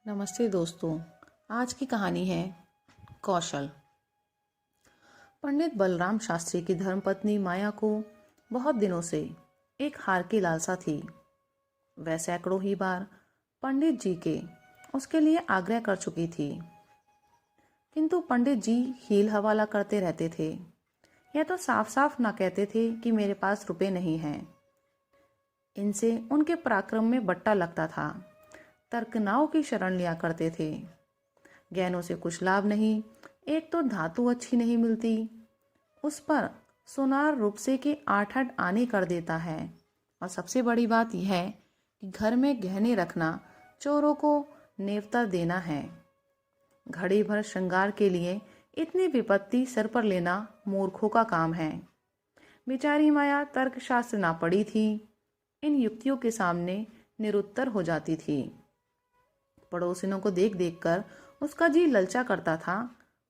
नमस्ते दोस्तों। आज की कहानी है कौशल। पंडित बलराम शास्त्री की धर्मपत्नी माया को बहुत दिनों से एक हार की लालसा थी। वह सैकड़ों ही बार पंडित जी के उसके लिए आग्रह कर चुकी थी, किंतु पंडित जी हील हवाला करते रहते थे। यह तो साफ साफ ना कहते थे कि मेरे पास रुपए नहीं हैं। इनसे उनके पराक्रम में बट्टा लगता था। तर्कनाओं की शरण लिया करते थे। गहनों से कुछ लाभ नहीं, एक तो धातु अच्छी नहीं मिलती, उस पर सोनार रूपसे के 8 आने कर देता है। और सबसे बड़ी बात यह है कि घर में गहने रखना चोरों को नेवता देना है। घड़ी भर श्रृंगार के लिए इतनी विपत्ति सिर पर लेना मूर्खों का काम है। बेचारी माया तर्कशास्त्र ना पढ़ी थी, इन युक्तियों के सामने निरुत्तर हो जाती थी। पड़ोसिनों को देख देख कर उसका जी ललचा करता था,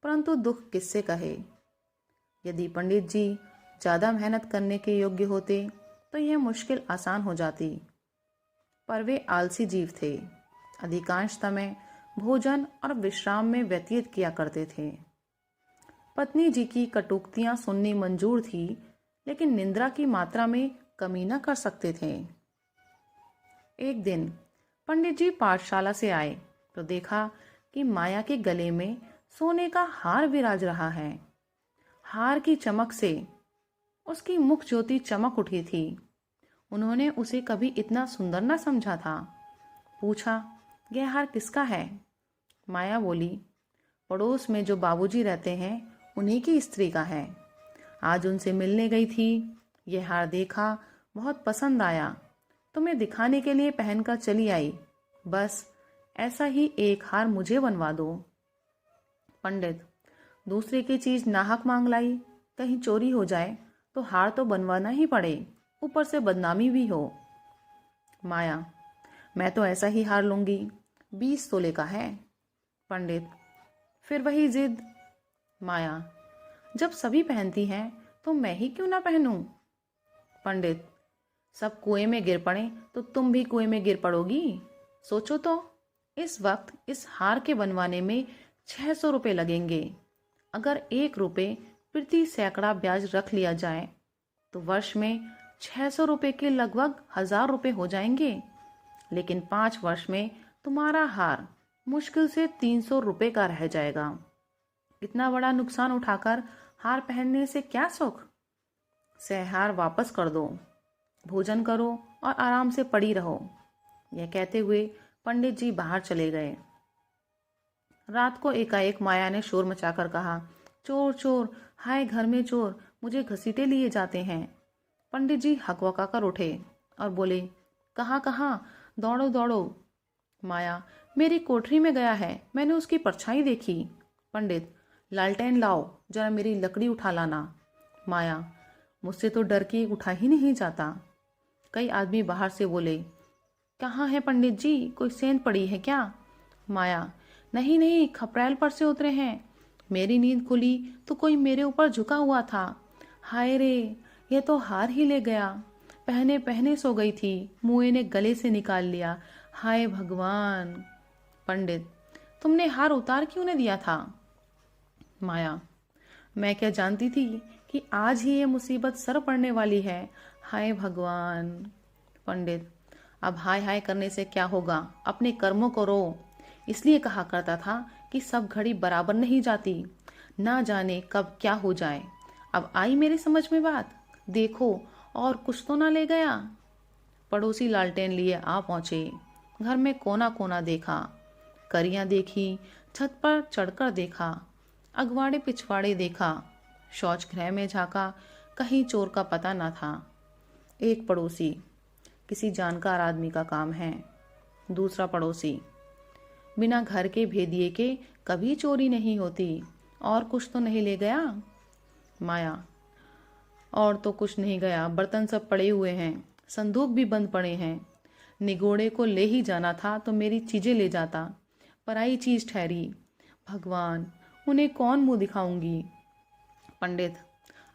परंतु दुख किससे कहे। यदि पंडित जी ज्यादा मेहनत करने के योग्य होते तो यह मुश्किल आसान हो जाती, पर वे आलसी जीव थे। अधिकांश समय भोजन और विश्राम में व्यतीत किया करते थे। पत्नी जी की कटुक्तियां सुननी मंजूर थी, लेकिन निंद्रा की मात्रा में कमी न कर सकते थे। एक दिन पंडित जी पाठशाला से आए तो देखा कि माया के गले में सोने का हार विराज रहा है। हार की चमक से उसकी मुख ज्योति चमक उठी थी। उन्होंने उसे कभी इतना सुंदर न समझा था। पूछा, यह हार किसका है? माया बोली, पड़ोस में जो बाबूजी रहते हैं उन्हीं की स्त्री का है। आज उनसे मिलने गई थी, यह हार देखा, बहुत पसंद आया, तुम्हें दिखाने के लिए पहनकर चली आई। बस ऐसा ही एक हार मुझे बनवा दो। पंडित, दूसरे की चीज नाहक मांग लाई, कहीं चोरी हो जाए तो हार तो बनवाना ही पड़े, ऊपर से बदनामी भी हो। माया, मैं तो ऐसा ही हार लूंगी, 20 तोले का है। पंडित, फिर वही जिद। माया, जब सभी पहनती हैं तो मैं ही क्यों ना पहनूं? पंडित, सब कुएं में गिर पड़े तो तुम भी कुएं में गिर पड़ोगी। सोचो तो, इस वक्त इस हार के बनवाने में 600 रुपये लगेंगे। अगर 1 रुपये प्रति सैकड़ा ब्याज रख लिया जाए तो वर्ष में 600 रुपये के लगभग 1000 रुपये हो जाएंगे। लेकिन 5 वर्ष में तुम्हारा हार मुश्किल से 300 रुपये का रह जाएगा। इतना बड़ा नुकसान उठाकर हार पहनने से क्या सुख? सहहार वापस कर दो, भोजन करो और आराम से पड़ी रहो। यह कहते हुए पंडित जी बाहर चले गए। रात को एकाएक माया ने शोर मचाकर कहा, चोर चोर, हाय घर में चोर, मुझे घसीटे लिए जाते हैं। पंडित जी हकबका कर उठे और बोले, कहाँ कहाँ, दौड़ो दौड़ो। माया, मेरी कोठरी में गया है, मैंने उसकी परछाई देखी। पंडित, लालटेन लाओ, जरा मेरी लकड़ी उठा लाना। माया, मुझसे तो डर के उठा ही नहीं जाता। कई आदमी बाहर से बोले, कहाँ है पंडित जी, कोई सेंध पड़ी है क्या? माया, नहीं नहीं, खपरेल पर से उतरे हैं। मेरी नींद खुली तो कोई मेरे ऊपर झुका हुआ था। हाय रे, यह तो हार ही ले गया। पहने पहने सो गई थी, मुए ने गले से निकाल लिया। हाय भगवान। पंडित, तुमने हार उतार क्यों न दिया था? माया, मैं क्या जानती थी कि आज ही ये मुसीबत सर पड़ने वाली है। हाय भगवान। पंडित, अब हाय हाय करने से क्या होगा, अपने कर्मों को रो। इसलिए कहा करता था कि सब घड़ी बराबर नहीं जाती, ना जाने कब क्या हो जाए। अब आई मेरी समझ में बात। देखो, और कुछ तो ना ले गया। पड़ोसी लालटेन लिए आ पहुंचे। घर में कोना कोना देखा, करियां देखी, छत पर चढ़कर देखा, अगवाड़े पिछवाड़े देखा, शौच गृह में झांका, कहीं चोर का पता न था। एक पड़ोसी, किसी जानकार आदमी का काम है। दूसरा पड़ोसी, बिना घर के भेदिए के कभी चोरी नहीं होती, और कुछ तो नहीं ले गया? माया, और तो कुछ नहीं गया, बर्तन सब पड़े हुए हैं, संदूक भी बंद पड़े हैं। निगोड़े को ले ही जाना था तो मेरी चीजें ले जाता, पराई चीज ठहरी। भगवान, उन्हें कौन मुंह दिखाऊंगी? पंडित,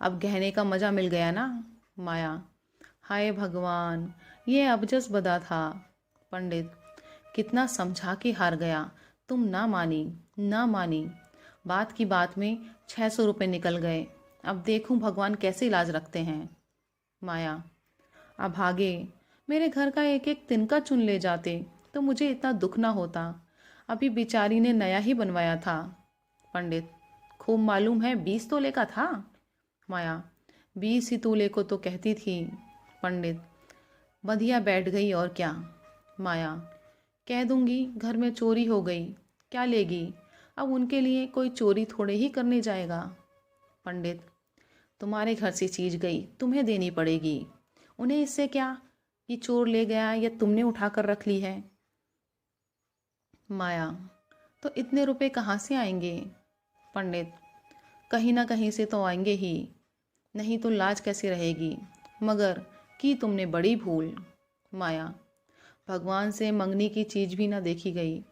अब गहने का मजा मिल गया ना? माया, हाय भगवान, ये अबजस बदा था। पंडित, कितना समझा के हार गया, तुम ना मानी, ना मानी। बात की बात में 600 रुपये निकल गए। अब देखूं भगवान कैसे इलाज रखते हैं। माया, अब भागे, मेरे घर का एक एक तिनका चुन ले जाते तो मुझे इतना दुख ना होता। अभी बेचारी ने नया ही बनवाया था। पंडित, खूब मालूम है 20 तोले का था। माया, 20 ही तोले को तो कहती थी। पंडित, बधिया बैठ गई और क्या। माया, कह दूंगी घर में चोरी हो गई, क्या लेगी, अब उनके लिए कोई चोरी थोड़े ही करने जाएगा। पंडित, तुम्हारे घर से चीज गई, तुम्हें देनी पड़ेगी, उन्हें इससे क्या कि चोर ले गया या तुमने उठा कर रख ली है। माया, तो इतने रुपए कहाँ से आएंगे। पंडित, कहीं ना कहीं से तो आएंगे ही, नहीं तो लाज कैसे रहेगी, मगर की तुमने बड़ी भूल। माया, भगवान से मंगनी की चीज भी ना देखी गई,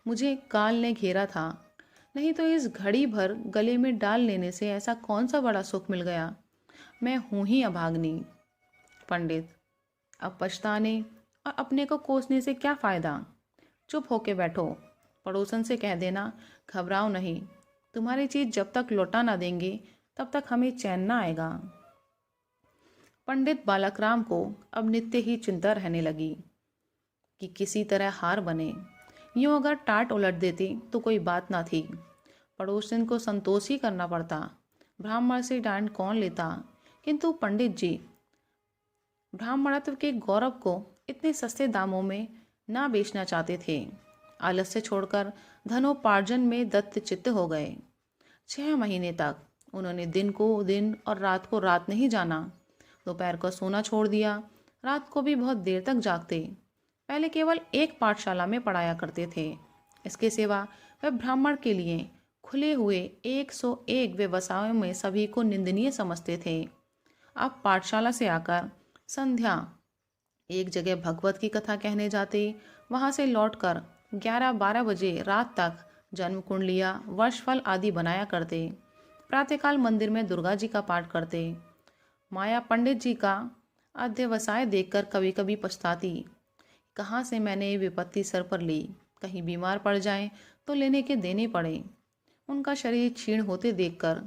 मुझे काल ने घेरा था, नहीं तो इस घड़ी भर गले में डाल लेने से ऐसा कौन सा बड़ा सुख मिल गया। मैं हूं ही अभागनी। पंडित, अब पछताने और अपने को कोसने से क्या फायदा, चुप होके बैठो, पड़ोसन से कह देना घबराओ नहीं, तुम्हारी चीज जब तक लौटा ना देंगे तब तक हमें चैन ना आएगा। पंडित बालकराम को अब नित्य ही चिंता रहने लगी कि किसी तरह हार बने। यूं अगर टाट उलट देते तो कोई बात ना थी, पड़ोसन को संतोष ही करना पड़ता, ब्राह्मण से डांट कौन लेता। किंतु पंडित जी ब्राह्मणत्व के गौरव को इतने सस्ते दामों में ना बेचना चाहते थे। आलस्य छोड़कर धनोपार्जन में दत्त चित्त हो गए। 6 महीने तक उन्होंने दिन को दिन और रात को रात नहीं जाना। दोपहर को सोना छोड़ दिया, रात को भी बहुत देर तक जागते। पहले केवल एक पाठशाला में पढ़ाया करते थे, इसके सिवा वे ब्राह्मण के लिए खुले हुए 101 व्यवसायों में सभी को निंदनीय समझते थे। अब पाठशाला से आकर संध्या एक जगह भगवत की कथा कहने जाते, वहां से लौटकर 11-12 बजे रात तक जन्म कुंडलियाँ, वर्षफल आदि बनाया करते। प्रातःकाल मंदिर में दुर्गा जी का पाठ करते। माया पंडित जी का अध्यवसाय देखकर कभी कभी पछताती, कहाँ से मैंने ये विपत्ति सर पर ली, कहीं बीमार पड़ जाएं तो लेने के देने पड़े। उनका शरीर क्षीण होते देखकर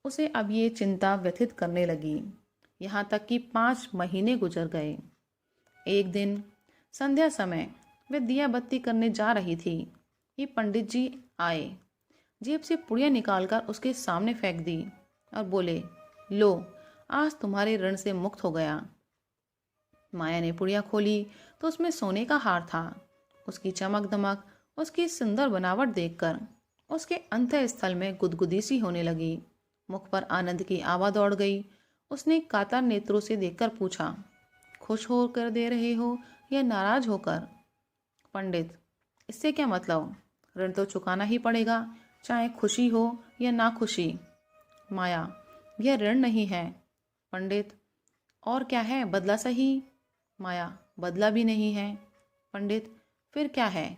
उसे अब ये चिंता व्यथित करने लगी। यहाँ तक कि 5 महीने गुजर गए। एक दिन संध्या समय वे दिया बत्ती करने जा रही थी कि पंडित जी आए, जेब से पुड़िया निकालकर उसके सामने फेंक दी और बोले, लो आज तुम्हारे ऋण से मुक्त हो गया। माया ने पुड़िया खोली तो उसमें सोने का हार था। उसकी चमक दमक, उसकी सुंदर बनावट देखकर उसके अंतःस्थल में गुदगुदी सी होने लगी। मुख पर आनंद की आवा दौड़ गई। उसने कातर नेत्रों से देखकर पूछा, खुश होकर दे रहे हो या नाराज होकर। पंडित, इससे क्या मतलब, ऋण तो चुकाना ही पड़ेगा, चाहे खुशी हो या ना खुशी। माया, यह ऋण नहीं है। पंडित, और क्या है, बदला सही। माया, बदला भी नहीं है। पंडित, फिर क्या है।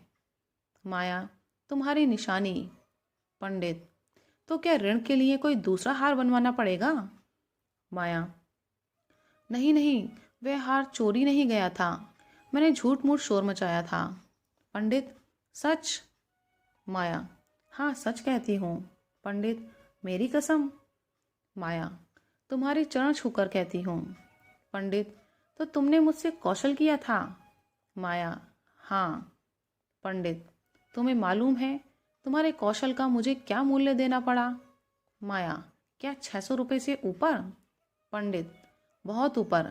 माया, तुम्हारी निशानी। पंडित, तो क्या ऋण के लिए कोई दूसरा हार बनवाना पड़ेगा। माया, नहीं नहीं, वह हार चोरी नहीं गया था, मैंने झूठ मूठ शोर मचाया था। पंडित, सच। माया, हाँ सच कहती हूँ। पंडित, मेरी कसम। माया, तुम्हारे चरण छूकर कहती हूँ। पंडित, तो तुमने मुझसे कौशल किया था। माया, हाँ। पंडित, तुम्हें मालूम है तुम्हारे कौशल का मुझे क्या मूल्य देना पड़ा। माया, क्या 600 रुपये से ऊपर। पंडित, बहुत ऊपर।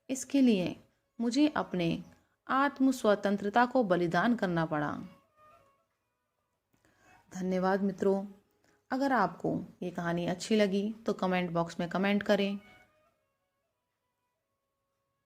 इसके लिए मुझे अपने आत्म स्वतंत्रता को बलिदान करना पड़ा। धन्यवाद मित्रों। अगर आपको ये कहानी अच्छी लगी तो कमेंट बॉक्स में कमेंट करें